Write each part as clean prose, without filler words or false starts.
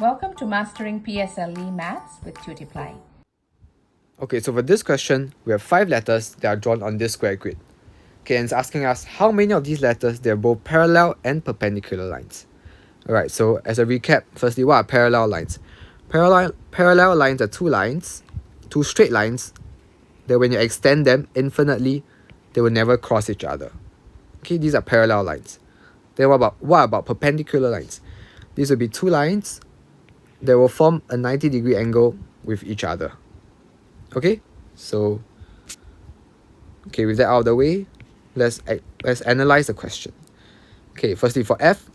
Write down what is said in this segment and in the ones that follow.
Welcome to Mastering PSLE Maths with Tutiply. Okay, so for this question, we have 5 letters that are drawn on this square grid. Okay, and it's asking us how many of these letters they are both parallel and perpendicular lines. Alright, so as a recap, firstly, what are parallel lines? Parallel lines are two straight lines, that when you extend them infinitely, they will never cross each other. Okay, these are parallel lines. Then what about perpendicular lines? These will be two lines that will form a 90-degree angle with each other. Okay, so with that out of the way, let's analyze the question. Okay, firstly for F,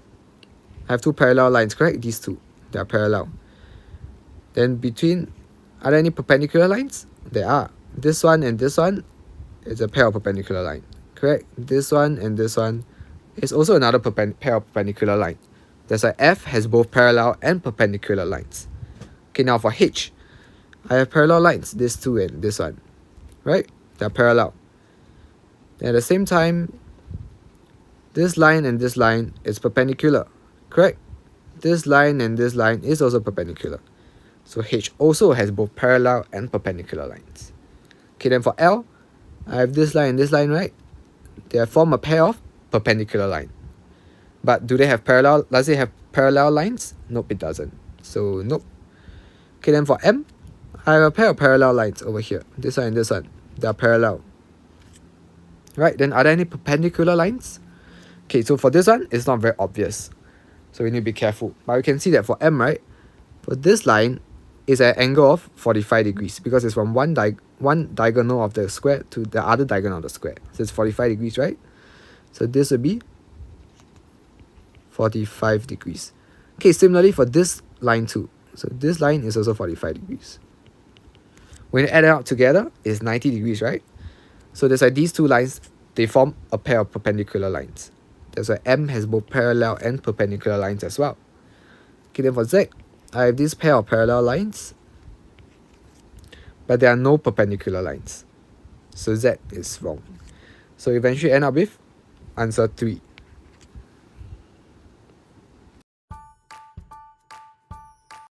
I have two parallel lines, correct? These two, they are parallel. Then are there any perpendicular lines? There are. This one and this one is a pair of perpendicular line, correct? This one and this one is also another pair of perpendicular line. That's why F has both parallel and perpendicular lines. Okay, now for H, I have parallel lines, this two and this one, right? They're parallel. At the same time, this line and this line is perpendicular, correct? This line and this line is also perpendicular. So H also has both parallel and perpendicular lines. Okay, then for L, I have this line and this line, right? They form a pair of perpendicular line. But does it have parallel lines? Nope, it doesn't. So nope. Okay, then for M, I have a pair of parallel lines over here. This one and this one. They are parallel. Right, then are there any perpendicular lines? Okay, so for this one, it's not very obvious. So we need to be careful. But you can see that for M, right? For this line, is at an angle of 45 degrees because it's from one diagonal of the square to the other diagonal of the square. So it's 45 degrees, right? So this would be 45 degrees. Okay, similarly for this line too. So this line is also 45 degrees. When you add it out together, it's 90 degrees, right? So that's why these two lines, they form a pair of perpendicular lines. That's why M has both parallel and perpendicular lines as well. Okay, then for Z, I have this pair of parallel lines, but there are no perpendicular lines. So Z is wrong. So eventually end up with answer 3.